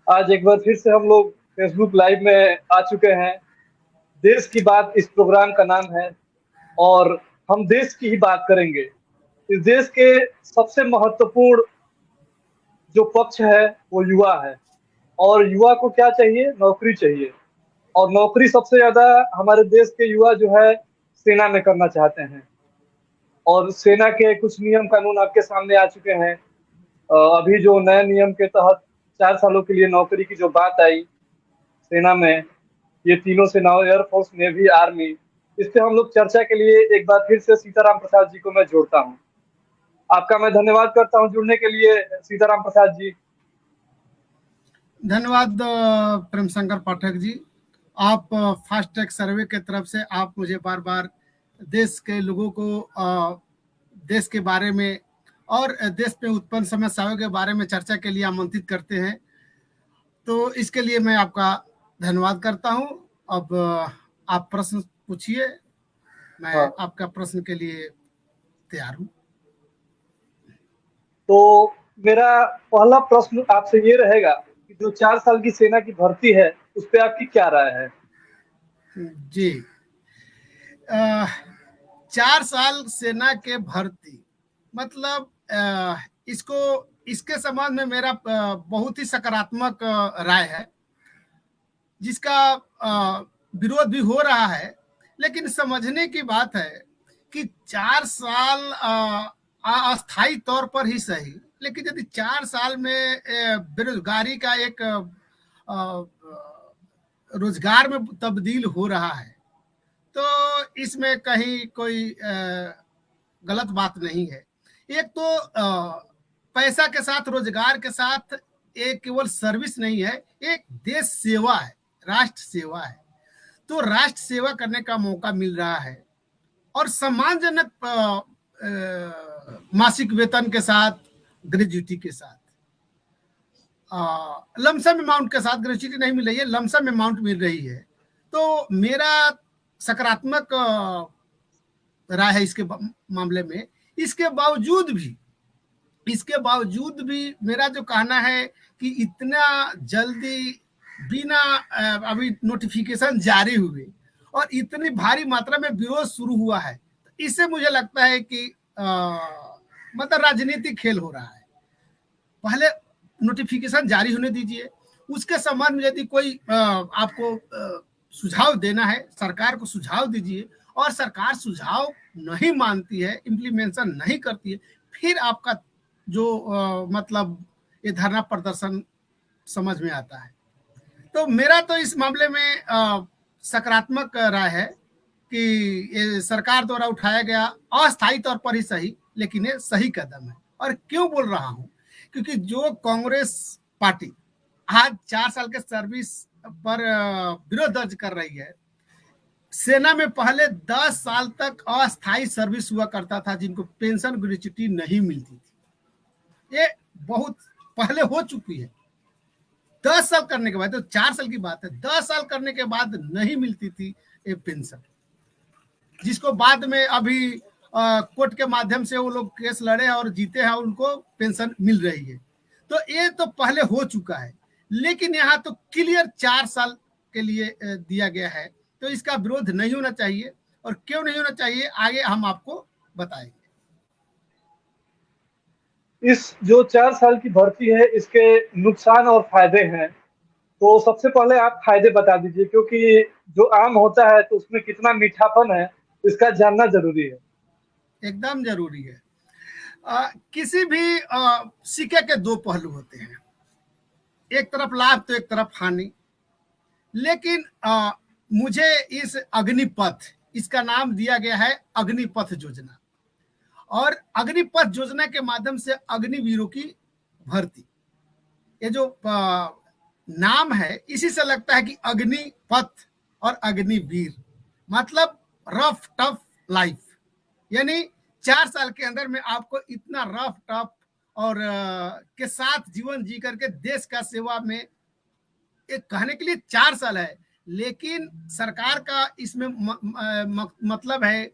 आज एक बार फिर से हम लोग फेसबुक लाइव में आ चुके हैं। देश की बात इस प्रोग्राम का नाम है और हम देश की ही बात करेंगे। इस देश के सबसे महत्वपूर्ण जो पक्ष है वो युवा है। और युवा को क्या चाहिए? नौकरी चाहिए। और नौकरी सबसे ज्यादा हमारे देश के युवा जो है सेना में करना चाहते हैं। और सेना के कुछ नियम कानून आपके सामने आ चुके हैं। अभी जो नए नियम के तहत 4 सालों के लिए नौकरी की जो बात आई सेना में, ये तीनों सेनाओं एयरफोर्स, नेवी, आर्मी, इस पे हम लोग चर्चा के लिए एक बार फिर से सीताराम प्रसाद जी को मैं जोड़ता हूँ। आपका मैं धन्यवाद करता हूँ जुड़ने के लिए सीताराम प्रसाद जी। धन्यवाद प्रेम शंकर पाठक जी। आप फास्ट ट्रैक सर्वे के तरफ से आप मुझे बार बार देश के लोगों को देश के बारे में और देश में उत्पन्न समस्याओं के बारे में चर्चा के लिए आमंत्रित करते हैं, तो इसके लिए मैं आपका धन्यवाद करता हूं। अब आप प्रश्न पूछिए, मैं हाँ, आपका प्रश्न के लिए तैयार हूं। तो मेरा पहला प्रश्न आपसे ये रहेगा कि जो 4 साल की सेना की भर्ती है उस पर आपकी क्या राय है? जी, 4 साल सेना के भर्ती मतलब इसको इसके संबंध में मेरा बहुत ही सकारात्मक राय है, जिसका विरोध भी हो रहा है। लेकिन समझने की बात है कि 4 साल अस्थायी तौर पर ही सही, लेकिन यदि 4 साल में बेरोजगारी का एक रोजगार में तब्दील हो रहा है, तो इसमें कहीं कोई गलत बात नहीं है। एक तो पैसा के साथ, रोजगार के साथ एक केवल सर्विस नहीं है, एक देश सेवा है, राष्ट्र सेवा है। तो राष्ट्र सेवा करने का मौका मिल रहा है और सम्मानजनक मासिक वेतन के साथ, ग्रेजुटी के साथ, लमसम अमाउंट के साथ, ग्रेजुटी नहीं मिल रही है, लमसम अमाउंट मिल रही है। तो मेरा सकारात्मक राय है इसके मामले में। इसके बावजूद भी मेरा जो कहना है कि इतना जल्दी बिना अभी नोटिफिकेशन जारी हुए और इतनी भारी मात्रा में विरोध शुरू हुआ है, तो इससे मुझे लगता है कि मतलब राजनीतिक खेल हो रहा है। पहले नोटिफिकेशन जारी होने दीजिए, उसके संबंध में यदि कोई आपको सुझाव देना है, सरकार को सुझाव दीजिए, और सरकार सुझाव नहीं मानती है, इम्प्लीमेंटेशन नहीं करती है, फिर आपका जो मतलब ये धरना प्रदर्शन समझ में आता है। तो मेरा तो इस मामले में सकारात्मक राय है कि ये सरकार द्वारा उठाया गया अस्थायी तौर पर ही सही, लेकिन ये सही कदम है। और क्यों बोल रहा हूं? क्योंकि जो कांग्रेस पार्टी आज 4 साल के सर्विस पर विरोध दर्ज कर रही है, सेना में पहले 10 साल तक अस्थायी सर्विस हुआ करता था, जिनको पेंशन ग्रेच्युटी नहीं मिलती थी। ये बहुत पहले हो चुकी है। 10 साल करने के बाद, तो 4 साल की बात है, 10 साल करने के बाद नहीं मिलती थी ये पेंशन, जिसको बाद में अभी कोर्ट के माध्यम से वो लोग केस लड़े और जीते हैं, उनको पेंशन मिल रही है। तो ये तो पहले हो चुका है, लेकिन यहाँ तो क्लियर 4 साल के लिए दिया गया है। तो इसका विरोध नहीं होना चाहिए, और क्यों नहीं होना चाहिए आगे हम आपको बताएंगे। इस जो 4 साल की भर्ती है इसके नुकसान और फायदे हैं, तो सबसे पहले आप फायदे बता दीजिए, क्योंकि जो आम होता है तो उसमें कितना मीठापन है इसका जानना जरूरी है। एकदम जरूरी है। किसी भी सिक्के के दो पहलू होते हैं, एक तरफ लाभ तो एक तरफ हानि। लेकिन मुझे इस अग्निपथ, इसका नाम दिया गया है अग्निपथ योजना, और अग्निपथ योजना के माध्यम से अग्निवीरों की भर्ती, ये जो नाम है इसी से लगता है कि अग्निपथ और अग्निवीर मतलब रफ टफ लाइफ, यानी 4 साल के अंदर में आपको इतना रफ टफ और के साथ जीवन जी करके देश का सेवा में, एक कहने के लिए 4 साल है, लेकिन सरकार का इसमें मतलब है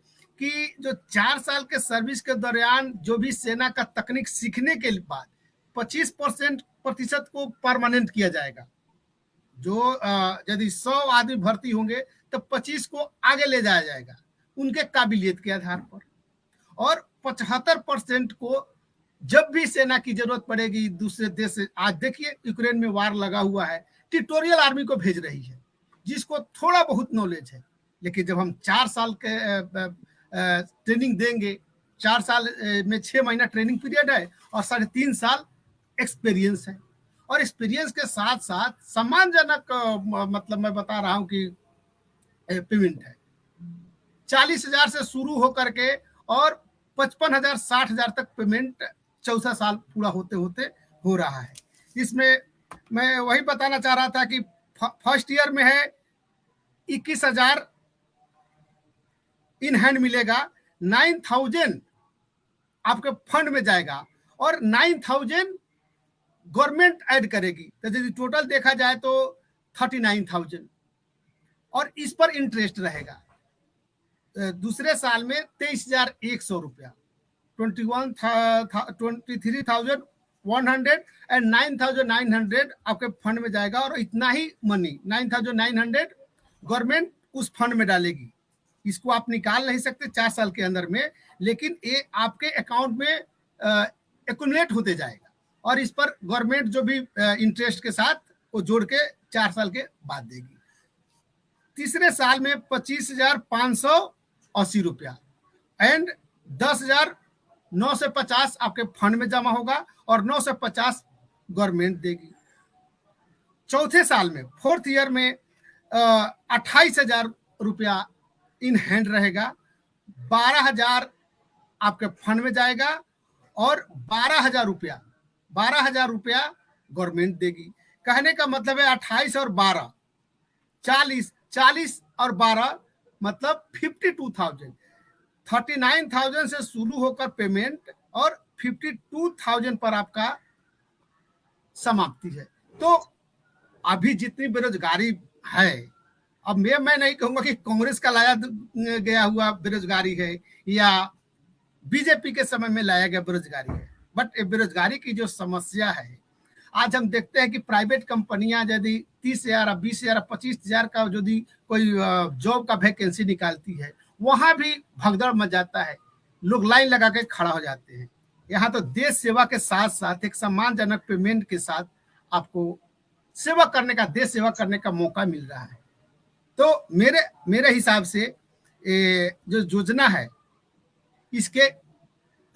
कि जो 4 साल के सर्विस के दौरान जो भी सेना का तकनीक सीखने के बाद प्रतिशत को परमानेंट किया जाएगा। जो यदि 100 आदमी भर्ती होंगे तो 25 को आगे ले जाया जाएगा उनके काबिलियत के आधार पर, और 75% को जब भी सेना की जरूरत पड़ेगी दूसरे देश से, आज देखिए यूक्रेन में वार लगा हुआ है, ट्यूटोरियल आर्मी को भेज रही है जिसको थोड़ा बहुत नॉलेज है, लेकिन जब हम 4 साल के ट्रेनिंग देंगे, 4 साल में 6 महीना ट्रेनिंग पीरियड है और 3.5 साल एक्सपीरियंस है, और एक्सपीरियंस के साथ साथ सम्मानजनक मतलब मैं बता रहा हूं कि पेमेंट है 40,000 से शुरू होकर के और 55,000 60,000 तक पेमेंट 14 साल पूरा होते होते हो रहा है। इसमें मैं वही बताना चाह रहा था कि फर्स्ट ईयर में है 21,000 इन हैंड मिलेगा, 9,000 आपके फंड में जाएगा और 9,000 गवर्नमेंट ऐड करेगी, तो यदि टोटल देखा जाए तो 39,000, और इस पर इंटरेस्ट रहेगा। दूसरे साल में 23,100 रुपया, 23,100 एंड 9,900 आपके फंड में जाएगा, और इतना ही मनी 9,900 गवर्नमेंट उस फंड में डालेगी। इसको आप निकाल नहीं सकते 4 साल के अंदर में, लेकिन ये आपके अकाउंट में एक्युमुलेट होते जाएगा, और इस पर गवर्नमेंट जो भी इंटरेस्ट के साथ वो जोड़ के 4 साल के बाद देगी। तीसरे साल में 25,580 रुपया एंड 10,950 आपके फंड में जमा होगा और 950 गवर्नमेंट देगी। चौथे साल में, फोर्थ ईयर में 28,000 रुपया इन हैंड रहेगा, 12,000 आपके फंड में जाएगा और 12,000 रुपया गवर्नमेंट देगी। कहने का मतलब है 28 और 12 40 और 12 मतलब 52,000, 39,000 से शुरू होकर पेमेंट और 52,000 पर आपका समाप्ति है। तो अभी जितनी बेरोजगारी है, अब मैं नहीं कहूंगा कि कांग्रेस का लाया गया हुआ बेरोजगारी है या बीजेपी के समय में लाया गया बेरोजगारी है, बट बेरोजगारी की जो समस्या है, आज हम देखते हैं कि प्राइवेट कंपनियां यदि 30,000, 20,000, 25,000 का यदि कोई जॉब का वैकेंसी निकालती है, वहां भी भगदड़ मच जाता है, लोग लाइन लगा के खड़ा हो जाते हैं। यहाँ तो देश सेवा के साथ साथ एक सम्मानजनक पेमेंट के साथ आपको सेवा करने का, देश सेवा करने का मौका मिल रहा है। तो मेरे हिसाब से जो योजना है, इसके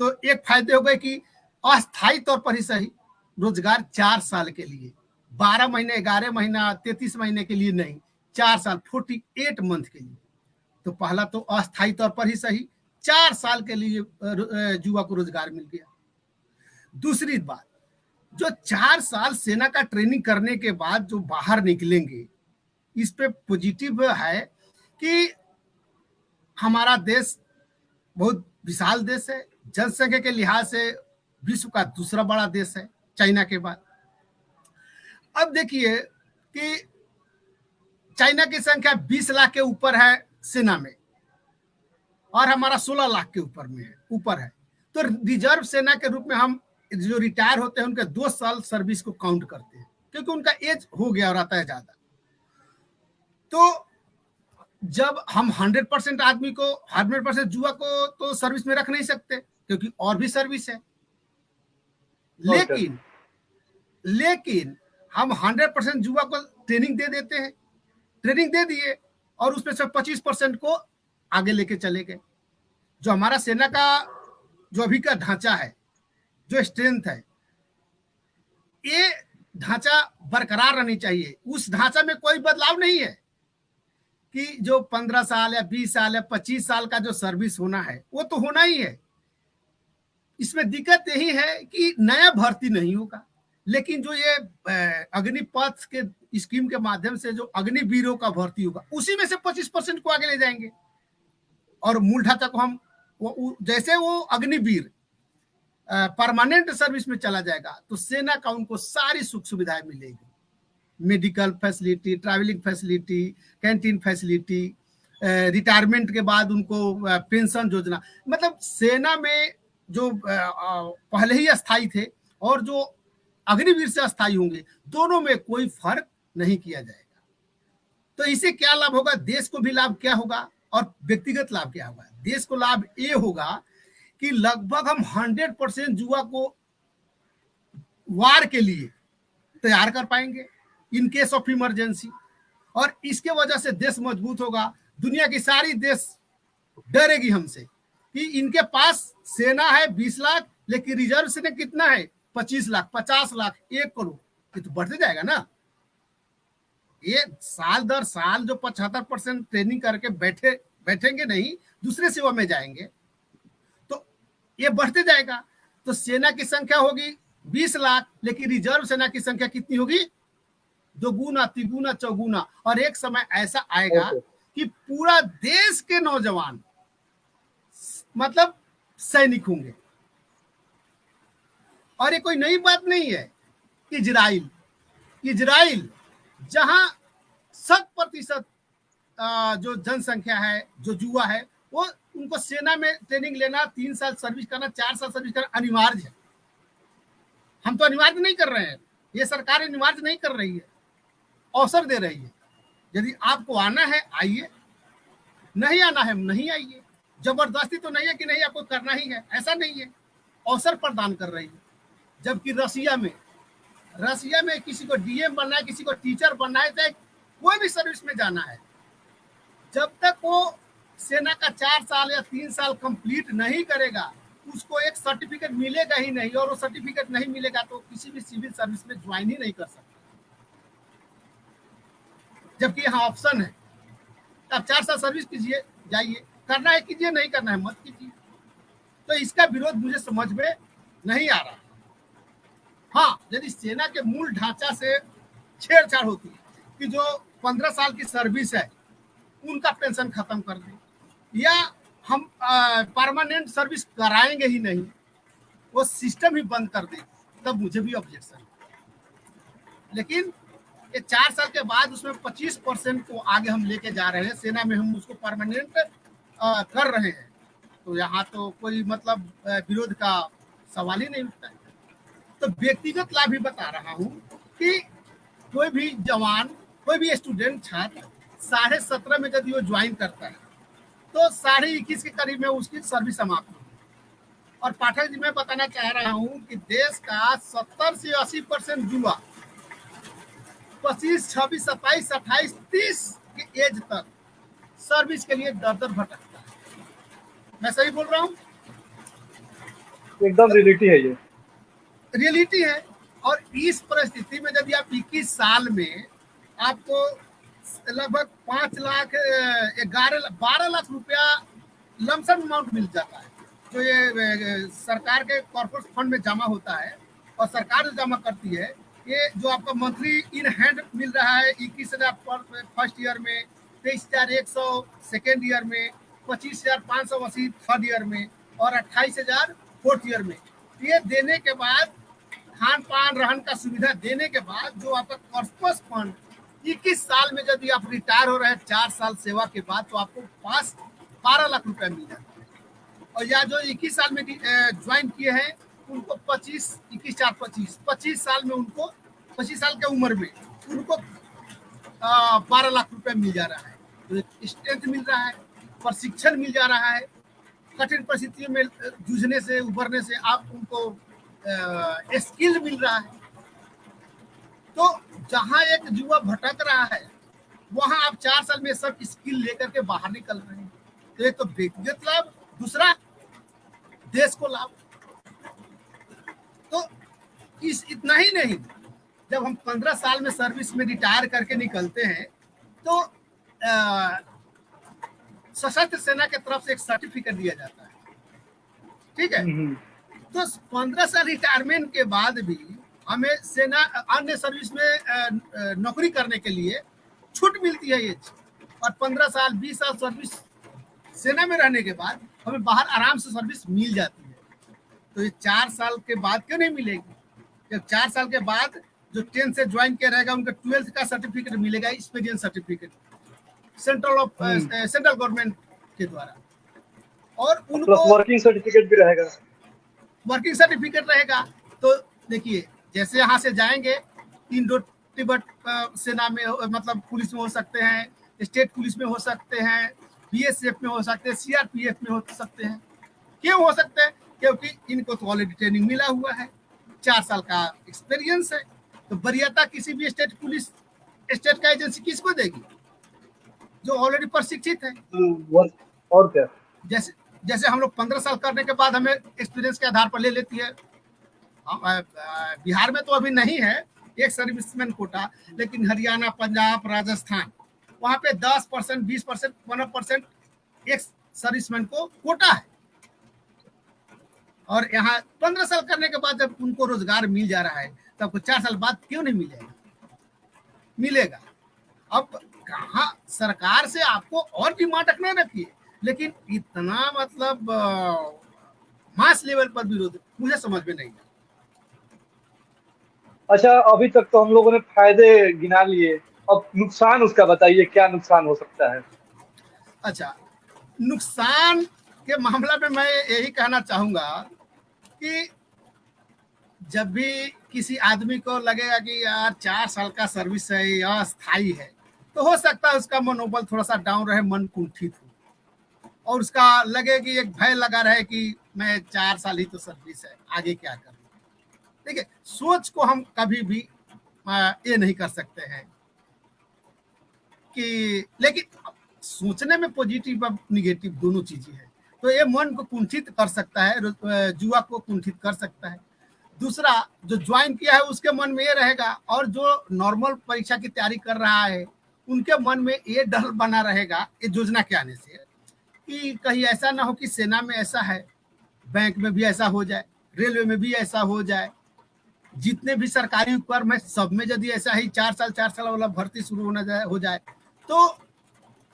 तो एक फायदे हो गए कि अस्थायी तौर पर ही सही, रोजगार 4 साल के लिए, 12 महीने, 11 महीना, 33 महीने के लिए नहीं, 4 साल, 48 मंथ के लिए। तो पहला तो अस्थायी तौर पर ही सही, 4 साल के लिए युवा को रोजगार मिल गया। दूसरी बात, जो 4 साल सेना का ट्रेनिंग करने के बाद जो बाहर निकलेंगे, इस पे पॉजिटिव है कि हमारा देश बहुत विशाल देश है, जनसंख्या के लिहाज से विश्व का दूसरा बड़ा देश है चाइना के बाद। अब देखिए कि चाइना की संख्या 20 लाख के ऊपर है सेना में और हमारा 16 लाख के ऊपर है। तो रिजर्व सेना के रूप में हम जो रिटायर होते हैं उनके 2 साल सर्विस को काउंट करते हैं, क्योंकि उनका एज हो गया और आता है ज्यादा। तो जब हम 100% आदमी को, 100% युवा को तो सर्विस में रख नहीं सकते, क्योंकि और भी सर्विस है, लेकिन हम 100% युवा को ट्रेनिंग दे देते हैं, ट्रेनिंग दे दिए और उसमें से 25% को आगे लेके चले गए। जो हमारा सेना का जो अभी का ढांचा है, जो स्ट्रेंथ है, ये ढांचा बरकरार रहनी चाहिए। उस ढांचा में कोई बदलाव नहीं है कि जो 15 साल या 20 साल या 25 साल का जो सर्विस होना है वो तो होना ही है। इसमें दिक्कत यही है कि नया भर्ती नहीं होगा, लेकिन जो ये अग्निपथ के स्कीम के माध्यम से जो अग्निवीरों का भर्ती होगा, उसी में से 25% को आगे ले जाएंगे और मूल ढांचा को हम जैसे वो अग्निवीर परमानेंट सर्विस में चला जाएगा तो सेना का उनको सारी सुख सुविधाएं मिलेगी, medical facility, travelling facility, canteen facility, retirement के बाद उनको पेंशन योजना। मतलब सेना में जो पहले ही अस्थायी थे और जो अग्निवीर से अस्थायी होंगे, दोनों में कोई फर्क नहीं किया जाएगा। तो इससे क्या लाभ होगा, देश को भी लाभ क्या होगा और व्यक्तिगत लाभ क्या होगा। देश को लाभ ये होगा कि लगभग हम 100% युवा को वार के लिए तैयार कर पाएंगे इन केस ऑफ इमरजेंसी, और इसके वजह से देश मजबूत होगा। दुनिया की सारी देश डरेगी हमसे कि इनके पास सेना है 20 लाख, लेकिन रिजर्व सेना कितना है 25 लाख, 50 लाख, 1 करोड़। ये तो बढ़ते जाएगा ना। ये साल दर साल जो 75% ट्रेनिंग करके बैठेंगे नहीं, दूसरे सेवा में जाएंगे, तो ये बढ़ते जाएगा। तो सेना की संख्या होगी 20 लाख, लेकिन रिजर्व सेना की संख्या कितनी होगी, 2 गुना, 3 गुना, 4 गुना। और एक समय ऐसा आएगा कि पूरा देश के नौजवान मतलब सैनिक होंगे। और ये कोई नई बात नहीं है। इजराइल जहां 100% जो जनसंख्या है, जो युवा है, वो उनको सेना में ट्रेनिंग लेना, 3 साल सर्विस करना, 4 साल सर्विस करना अनिवार्य है। हम तो अनिवार्य नहीं कर रहे हैं, ये सरकार अनिवार्य नहीं कर रही है, अवसर दे रही है। यदि आपको आना है आइए, नहीं आना है नहीं आइए। जबरदस्ती तो नहीं है कि नहीं आपको करना ही है, ऐसा नहीं है, अवसर प्रदान कर रही है। जबकि रसिया में किसी को डीएम बनना है, किसी को टीचर बनना है, चाहे कोई भी सर्विस में जाना है, जब तक वो सेना का 4 साल या 3 साल कंप्लीट नहीं करेगा, उसको एक सर्टिफिकेट मिलेगा ही नहीं। और वो सर्टिफिकेट नहीं मिलेगा तो किसी भी सिविल सर्विस में ज्वाइन ही नहीं कर सकता। जबकि यहाँ ऑप्शन है, आप 4 साल सर्विस कीजिए, जाइए, करना है कीजिए, नहीं करना है मत कीजिए। तो इसका विरोध मुझे समझ में नहीं आ रहा। हाँ, यदि सेना के मूल ढांचा से छेड़छाड़ होती है कि जो 15 साल की सर्विस है उनका पेंशन खत्म कर दें, या हम परमानेंट सर्विस कराएंगे ही नहीं, वो सिस्टम ही बंद कर दें, तब मुझे भी ऑब्जेक्शन है। लेकिन ये 4 साल के बाद उसमें 25% को आगे हम लेके जा रहे हैं, सेना में हम उसको परमानेंट कर रहे हैं, तो यहाँ तो कोई मतलब विरोध का सवाल ही नहीं उठता है। तो व्यक्तिगत लाभ भी बता रहा हूँ कि कोई भी जवान, कोई भी स्टूडेंट, छात्र 17.5 में यदि वो ज्वाइन करता है तो 21.5 के करीब में उसकी सर्विस समाप्त होगी। और पाठक जी, मैं बताना चाह रहा हूँ कि देश का 70 से 80% युवा 25, 26, 27, 28, 30 के एज तक सर्विस के लिए दर दर भटकता है। मैं सही बोल रहा हूँ? एकदम रियलिटी है, ये रियलिटी है। और इस परिस्थिति में यदि आप 21 साल में आपको लगभग 5 लाख 12 लाख रुपया लमसम अमाउंट मिल जाता है, तो ये सरकार के कॉर्पोरेट फंड में जमा होता है और सरकार जो जमा करती है, ये जो आपका मंथली इन हैंड मिल रहा है 21,000 पर फर्स्ट ईयर में, 23,100 सेकेंड ईयर में, 25,580 थर्ड ईयर में, और 28,000 फोर्थ ईयर में। ये देने के बाद, खान पान रहन का सुविधा देने के बाद, जो आपका कॉर्पस फंड 21 साल में यदि आप रिटायर हो रहे हैं 4 साल सेवा के बाद, तो आपको पास 12 लाख रुपया मिल जाता है। और या जो 21 साल में ज्वाइन किए हैं उनको 25 साल में उनको 25 साल के उम्र में उनको 12 लाख रुपया मिल जा रहा है। तो स्ट्रेंथ मिल रहा है, प्रशिक्षण मिल जा रहा है, कठिन परिस्थितियों में जूझने से, उभरने से आप उनको स्किल मिल रहा है। तो जहां एक युवा भटक रहा है, वहां आप 4 साल में सब स्किल लेकर के बाहर निकल रहे हैं। तो एक तो व्यक्तिगत लाभ, दूसरा देश को लाभ। तो इतना ही नहीं, जब हम 15 साल में सर्विस में रिटायर करके निकलते हैं तो सशस्त्र सेना की तरफ से एक सर्टिफिकेट दिया जाता है, ठीक है। तो 15 साल रिटायरमेंट के बाद भी हमें सेना अन्य सर्विस में नौकरी करने के लिए छूट मिलती है ये। और 15 साल 20 साल सर्विस सेना में रहने के बाद हमें बाहर आराम से सर्विस मिल जाती है। तो ये 4 साल के बाद क्यों नहीं मिलेगी? जब 4 साल के बाद जो 10 से ज्वाइन किया रहेगा उनका 12th का सर्टिफिकेट मिलेगा, एक्सपीरियंस सर्टिफिकेट सेंट्रल गवर्नमेंट के द्वारा। और उनको वर्किंग सर्टिफिकेट भी रहेगा, वर्किंग सर्टिफिकेट रहेगा। तो देखिए, जैसे यहाँ से जाएंगे इंडो तिब्बत सेना में मतलब पुलिस में हो सकते हैं, स्टेट पुलिस में हो सकते हैं, बीएसएफ में हो सकते हैं, सीआरपीएफ में हो सकते हैं। क्यों हो सकते हैं? क्योंकि इनको तो ऑलरेडी ट्रेनिंग मिला हुआ है, 4 साल का एक्सपीरियंस है। तो वरीयता किसी भी स्टेट पुलिस स्टेट का एजेंसी किसको देगी? जो ऑलरेडी प्रशिक्षित है। और क्या, जैसे जैसे हम लोग 15 साल करने के बाद हमें एक्सपीरियंस के आधार पर ले लेती है। बिहार में तो अभी नहीं है एक सर्विसमैन कोटा, लेकिन हरियाणा, पंजाब, राजस्थान वहां पे 10%, 20%, 15% एक सर्विसमैन को कोटा है। और यहाँ 15 साल करने के बाद जब उनको रोजगार मिल जा रहा है, तो आपको 4 साल बाद क्यों नहीं मिलेगा? मिलेगा। अब कहा सरकार से आपको और डिमांड रखना रखिए, लेकिन इतना मतलब मास लेवल पर विरोध मुझे समझ में नहीं। अच्छा, अभी तक तो हम लोगों ने फायदे गिना लिए, अब नुकसान उसका बताइए, क्या नुकसान हो सकता है? अच्छा, नुकसान के मामला में मैं यही कहना चाहूंगा कि जब भी किसी आदमी को लगेगा कि यार 4 साल का सर्विस है, यह अस्थायी है, तो हो सकता है उसका मनोबल थोड़ा सा डाउन रहे, मन कुंठित हो, और उसका लगे कि एक भय लगा रहे कि मैं 4 साल ही तो सर्विस है, आगे क्या करूं। देखिए, सोच को हम कभी भी ये नहीं कर सकते हैं कि, लेकिन सोचने में पॉजिटिव और निगेटिव दोनों चीजें हैं। तो ये मन को कुंठित कर सकता है, युवा को कुंठित कर सकता है। दूसरा, जो ज्वाइन किया है उसके मन में ये रहेगा, और जो नॉर्मल परीक्षा की तैयारी कर रहा है उनके मन में ये डर बना रहेगा ये योजना के आने से, कि कहीं ऐसा ना हो कि सेना में ऐसा है, बैंक में भी ऐसा हो जाए, रेलवे में भी ऐसा हो जाए, जितने भी सरकारी उपक्रम है सब में यदि ऐसा ही 4 साल वाला भर्ती शुरू होना हो जाए, तो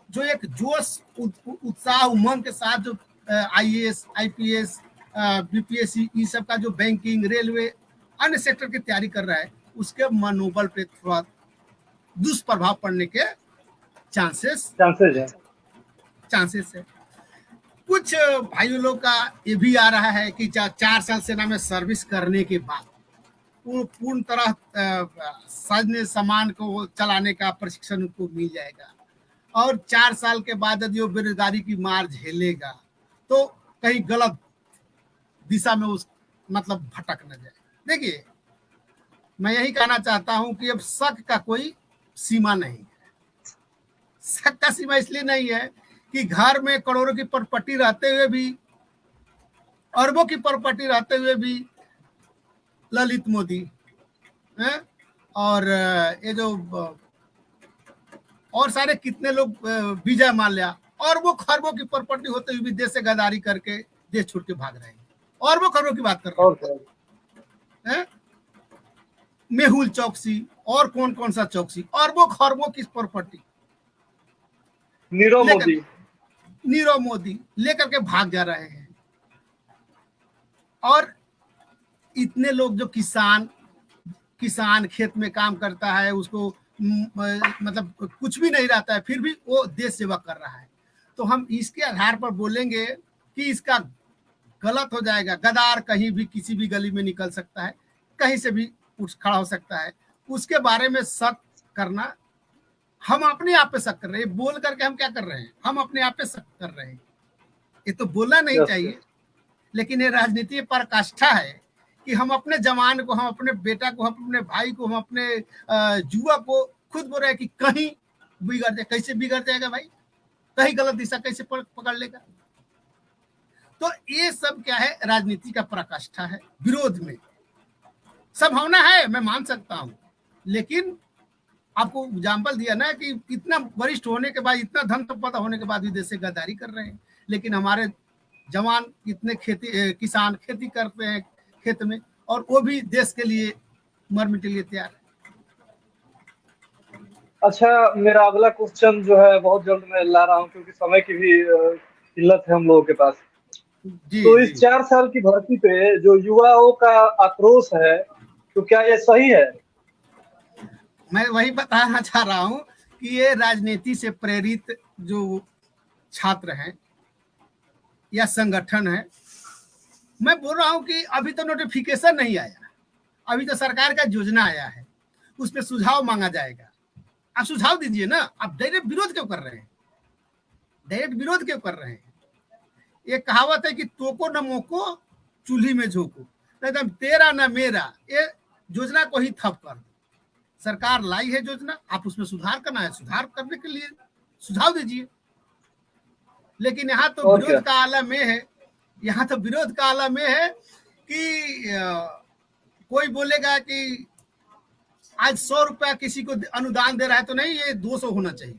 जो एक जोश, उत्साह, उमंग के साथ जो आईएएस, आईपीएस, बीपीएससी, ये सब का जो बैंकिंग, रेलवे, अन्य सेक्टर की तैयारी कर रहा है, उसके मनोबल पे थोड़ा दुष्प्रभाव पड़ने के चांसेस है। कुछ भाइयों लोग का ये भी आ रहा है कि 4 साल सेना में सर्विस करने के बाद वो पूर्ण तरह सैन्य सामान को चलाने का प्रशिक्षण उनको मिल जाएगा, और 4 साल के बाद यदि वो बेरोजगारी की मार झेलेगा तो कहीं गलत दिशा में उस मतलब भटक न जाए। देखिए, मैं यही कहना चाहता हूं कि अब शक का कोई सीमा नहीं है। शक का सीमा इसलिए नहीं है कि घर में करोड़ों की प्रॉपर्टी रहते हुए भी, अरबों की प्रॉपर्टी रहते हुए भी ललित मोदी है, और ये जो और सारे कितने लोग, विजय माल्या, अरबों खरबों की प्रॉपर्टी होते हुए भी देश से गद्दारी करके देश छोड़ के भाग रहे हैं। अरबों खरबों की बात कर रहे हैं। मेहुल चौकसी और कौन कौन सा चौकसी, अरबों खरबों की प्रॉपर्टी नीरव मोदी लेकर के भाग जा रहे हैं। और इतने लोग जो किसान खेत में काम करता है, उसको मतलब कुछ भी नहीं रहता है, फिर भी वो देश सेवा कर रहा है। तो हम इसके आधार पर बोलेंगे कि इसका गलत हो जाएगा। गद्दार कहीं भी किसी भी गली में निकल सकता है, कहीं से भी उठ खड़ा हो सकता है, उसके बारे में शक करना, हम अपने आप पे शक कर रहे हैं। बोल करके हम क्या कर रहे हैं? हम अपने आप पे शक कर रहे हैं। ये तो बोलना नहीं चाहिए, लेकिन ये राजनीति पराकाष्ठा है कि हम अपने जवान को, हम अपने बेटा को, हम अपने भाई को, हम अपने युवा को खुद बोल रहे हैं कि कहीं बिगड़ जाए। कैसे बिगड़ जाएगा भाई? कहीं गलत दिशा कैसे पकड़ लेगा? तो ये सब क्या है? राजनीति का पराकाष्ठा है। विरोध में संभावना है, मैं मान सकता हूं, लेकिन आपको एग्जाम्पल दिया ना कि इतना वरिष्ठ होने के बाद, इतना धन संपदा होने के बाद भी देश से गद्दारी कर रहे हैं। लेकिन हमारे जवान इतने किसान खेती करते हैं खेत में, और वो भी देश के लिए मर मिट लिए तैयार है। अच्छा, मेरा अगला क्वेश्चन जो है बहुत जल्द मैं ला रहा हूं, क्योंकि समय की भी किल्लत है हम लोगों के पास। तो इस 4 साल की भर्ती पे जो युवाओं का आक्रोश है, तो क्या ये सही है? मैं वही बताना चाह रहा हूं कि ये राजनीति से प्रेरित जो छात्र हैं या संगठन है, मैं बोल रहा हूं कि अभी तो नोटिफिकेशन नहीं आया, अभी तो सरकार का योजना आया है, उसमें सुझाव मांगा जाएगा। आप सुझाव दीजिए ना, आप डायरेक्ट विरोध क्यों कर रहे हैं? डायरेक्ट विरोध क्यों कर रहे हैं? ये कहावत है कि तोको न मोको चूल्ही में झोंको, एकदम तेरा न मेरा, ये योजना को ही ठप कर दो। सरकार लाई है योजना, आप उसमें सुधार करना है, सुधार करने के लिए सुझाव दीजिए। लेकिन यहाँ तो विरोध का आलम में है, यहाँ तो विरोध का आलम में है कि कोई बोलेगा कि आज 100 रुपया किसी को अनुदान दे रहा है तो नहीं, ये 200 होना चाहिए।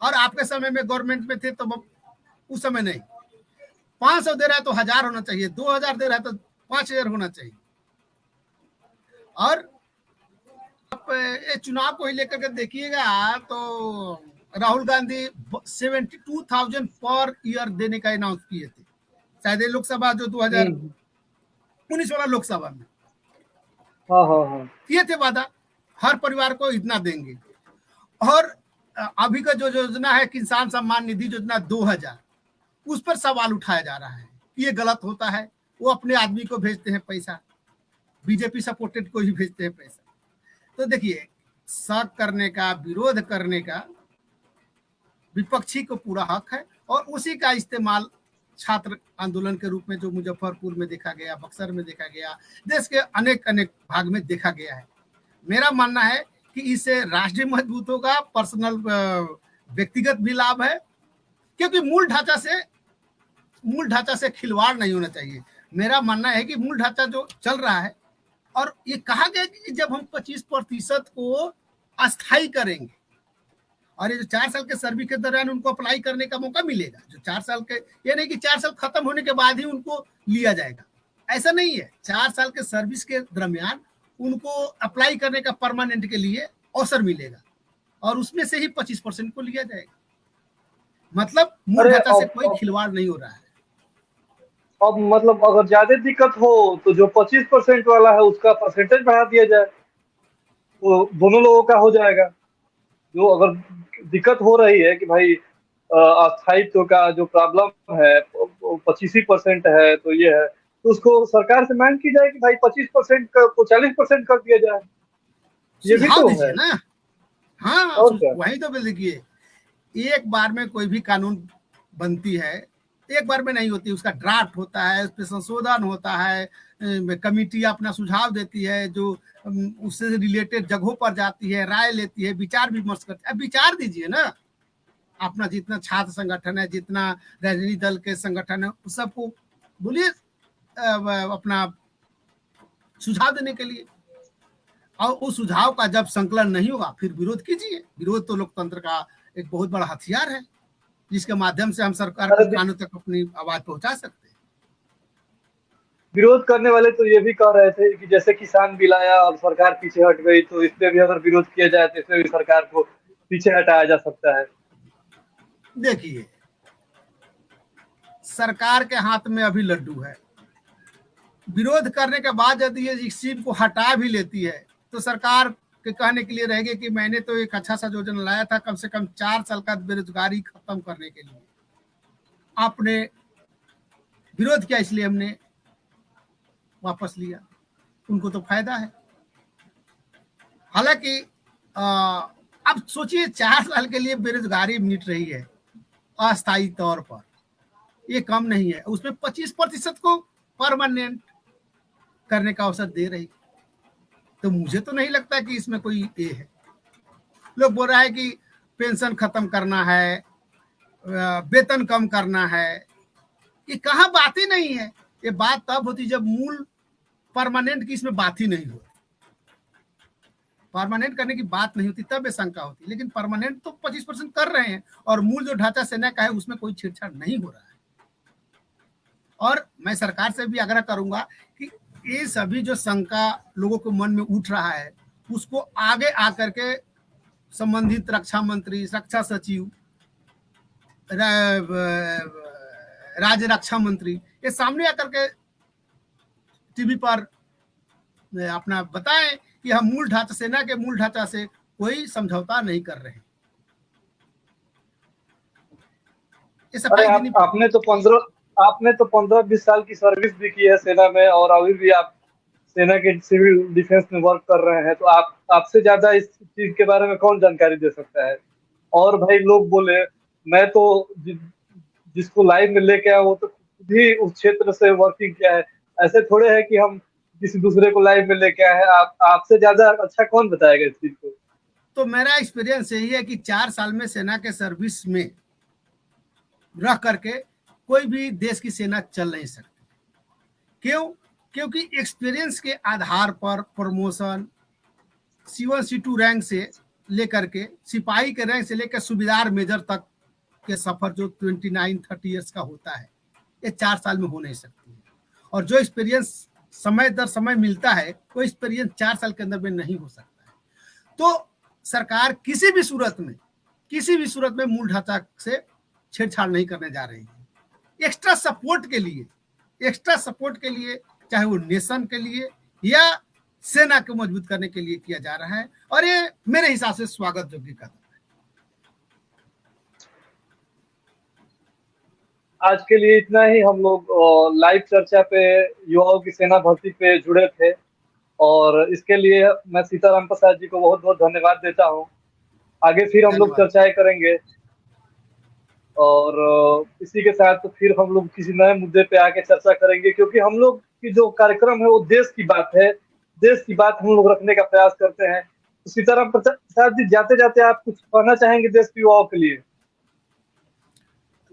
और आपके समय में गवर्नमेंट में थे तो उस समय नहीं, 500 दे रहा है तो 1000 होना चाहिए, 2000 दे रहा है तो 5000 होना चाहिए। और आप ये चुनाव को ही लेकर के देखिएगा तो राहुल गांधी 72,000 पर ईयर देने का अनाउंस किए थे, शायद ये लोकसभा जो 2019 वाला लोकसभा में किए थे वादा, हर परिवार को इतना देंगे। और अभी का जो योजना है किसान सम्मान निधि योजना 2000, उस पर सवाल उठाया जा रहा है कि ये गलत होता है। वो अपने आदमी को भेजते हैं पैसा, बीजेपी सपोर्टेड को ही भेजते हैं पैसा। तो देखिए, शक करने का, विरोध करने का विपक्षी को पूरा हक है, और उसी का इस्तेमाल छात्र आंदोलन के रूप में जो मुजफ्फरपुर में देखा गया, बक्सर में देखा गया, देश के अनेक अनेक भाग में देखा गया है। मेरा मानना है कि इससे राष्ट्रीय मजबूत होगा, पर्सनल व्यक्तिगत भी लाभ है, क्योंकि मूल ढांचा से खिलवाड़ नहीं होना चाहिए। मेरा मानना है कि मूल ढांचा जो चल रहा है, और ये कहा गया कि जब हम 25% को अस्थायी करेंगे, और ये जो 4 साल के सर्विस के दौरान उनको अप्लाई करने का मौका मिलेगा, जो 4 साल के, ये नहीं कि 4 साल खत्म होने के बाद ही उनको लिया जाएगा, ऐसा नहीं है। 4 साल के सर्विस के दरमियान उनको अप्लाई करने का परमानेंट के लिए अवसर मिलेगा, और उसमें से ही 25% को लिया जाएगा। मतलब मूल ढांचा से कोई खिलवाड़ नहीं हो रहा है। अब मतलब अगर ज्यादा दिक्कत हो तो जो 25% वाला है उसका परसेंटेज बढ़ा दिया जाए, तो दोनों लोगों का हो जाएगा। जो अगर दिक्कत हो रही है कि भाई अस्थायित्व का जो प्रॉब्लम है 25% है, तो ये है, तो उसको सरकार से मांग की जाए कि भाई 25% को 40% कर दिया जाए। ये भी तो है ना। हाँ, वही तो देखिए, एक बार में कोई भी कानून बनती है, एक बार में नहीं होती, उसका ड्राफ्ट होता है, उस पर संशोधन होता है, कमिटी अपना सुझाव देती है, जो उससे रिलेटेड जगहों पर जाती है, राय लेती है, विचार विमर्श करती है। अब विचार दीजिए ना, अपना जितना छात्र संगठन है, जितना राजनीतिक दल के संगठन है, उस सबको बोलिए अपना सुझाव देने के लिए, और उस सुझाव का जब संकलन नहीं होगा फिर विरोध कीजिए। विरोध तो लोकतंत्र का एक बहुत बड़ा हथियार है, जिसके माध्यम से हम सरकार के कानून तक अपनी आवाज पहुंचा सकते हैं। विरोध करने वाले तो ये भी कह रहे थे कि जैसे किसान बिल आया और सरकार पीछे हट गई, तो इसमें भी अगर विरोध किया जाए तो इसमें भी सरकार को पीछे हटाया जा सकता है। देखिए, सरकार के हाथ में अभी लड्डू है। विरोध करने के बाद यदि ये स्कीम को हटा भी लेती है तो सरकार के कहने के लिए रहेगी कि मैंने तो एक अच्छा सा योजना लाया था, कम से कम 4 साल का बेरोजगारी खत्म करने के लिए। आपने विरोध किया, इसलिए हमने वापस लिया। उनको तो फायदा है। हालांकि अब सोचिए, 4 साल के लिए बेरोजगारी मिट रही है अस्थायी तौर पर, ये कम नहीं है। उसमें 25% को परमानेंट करने का अवसर दे रही, तो मुझे तो नहीं लगता कि इसमें कोई ये है। लोग बोल रहा है कि पेंशन खत्म करना है, वेतन कम करना है, ये कहाँ बात ही नहीं है। ये बात तब होती जब मूल परमानेंट की इसमें बात ही नहीं होती। परमानेंट करने की बात नहीं होती तब ये शंका होती, लेकिन परमानेंट तो 25% कर रहे हैं, और मूल जो ढांचा सेना का है उसमें कोई छेड़छाड़ नहीं हो रहा है। और मैं सरकार से भी आग्रह करूंगा कि ये सभी जो शंका लोगों के मन में उठ रहा है, उसको आगे आकर के संबंधित रक्षा मंत्री, रक्षा सचिव, राज्य रक्षा मंत्री, ये सामने आकर के टीवी पर अपना बताएं कि हम मूल ढांचा, सेना के मूल ढांचा से कोई समझौता नहीं कर रहे हैं। आपने तो 15-20 साल की सर्विस भी की है सेना में, और अभी भी आप सेना के सिविल डिफेंस में वर्क कर रहे हैं, तो आप आपसे ज्यादा इस चीज के बारे में कौन जानकारी दे सकता है। और भाई लोग बोले मैं तो जिसको लाइव में लेके आया वो तो खुद ही उस क्षेत्र से वर्किंग किया है, ऐसे थोड़े है कि हम किसी दूसरे को लाइव में लेके आए हैं। आप आपसे ज्यादा अच्छा कौन बताएगा इस चीज को। तो मेरा एक्सपीरियंस यही है कि 4 साल में सेना के सर्विस में रह करके कोई भी देश की सेना चल नहीं सकती। क्यों? क्योंकि एक्सपीरियंस के आधार पर प्रमोशन C1 C2 रैंक से लेकर के सिपाही के रैंक से लेकर सूबेदार मेजर तक के सफर जो 29-30 ईयर्स का होता है, ये 4 साल में हो नहीं सकती है। और जो एक्सपीरियंस समय दर समय मिलता है वो एक्सपीरियंस 4 साल के अंदर में नहीं हो सकता है। तो सरकार किसी भी सूरत में मूल ढांचा से छेड़छाड़ नहीं करने जा रही है। एक्स्ट्रा सपोर्ट के लिए चाहे वो नेशन के लिए या सेना को मजबूत करने के लिए किया जा रहा है, और ये मेरे हिसाब से स्वागत योग्य कदम है। आज के लिए इतना ही। हम लोग लाइव चर्चा पे युवाओं की सेना भर्ती पे जुड़े थे, और इसके लिए मैं सीताराम प्रसाद जी को बहुत बहुत धन्यवाद देता हूँ। आगे फिर हम लोग चर्चाएं करेंगे, और इसी के साथ फिर हम लोग किसी नए मुद्दे पे आके चर्चा करेंगे, क्योंकि हम लोग की जो कार्यक्रम है वो देश की बात है, देश की बात हम लोग रखने का प्रयास करते हैं। तो सीताराम प्रसाद जी, जाते जाते आप कुछ कहना चाहेंगे देश के युवाओं के लिए।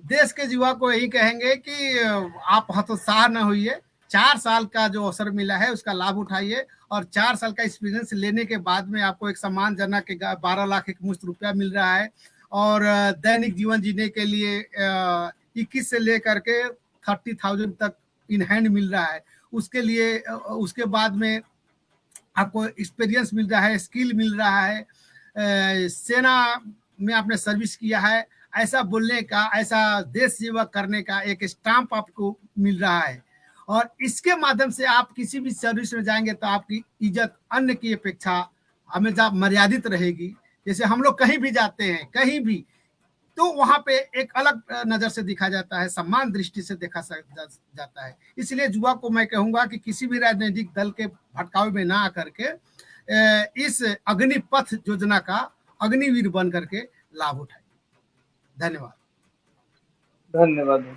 देश के युवा को यही कहेंगे कि आप हतोत्साह न होइए। 4 साल का जो अवसर मिला है उसका लाभ उठाइए, और 4 साल का एक्सपीरियंस लेने के बाद में आपको एक सम्मान जनक के 12 लाख एक मुश्त रुपया मिल रहा है, और दैनिक जीवन जीने के लिए 21 से लेकर के 30,000 तक इन हैंड मिल रहा है। उसके लिए उसके बाद में आपको एक्सपीरियंस मिल रहा है, स्किल मिल रहा है, सेना में आपने सर्विस किया है, ऐसा बोलने का, ऐसा देश सेवा करने का एक स्टाम्प आपको मिल रहा है। और इसके माध्यम से आप किसी भी सर्विस में जाएंगे तो आपकी इज्जत अन्य की अपेक्षा हमेशा मर्यादित रहेगी। जैसे हम लोग कहीं भी जाते हैं, कहीं भी, तो वहां पे एक अलग नजर से देखा जाता है, सम्मान दृष्टि से देखा जाता है। इसलिए युवा को मैं कहूंगा कि किसी भी राजनीतिक दल के भटकावे में ना आकर के इस अग्निपथ योजना का अग्निवीर बन करके लाभ उठाए। धन्यवाद। धन्यवाद।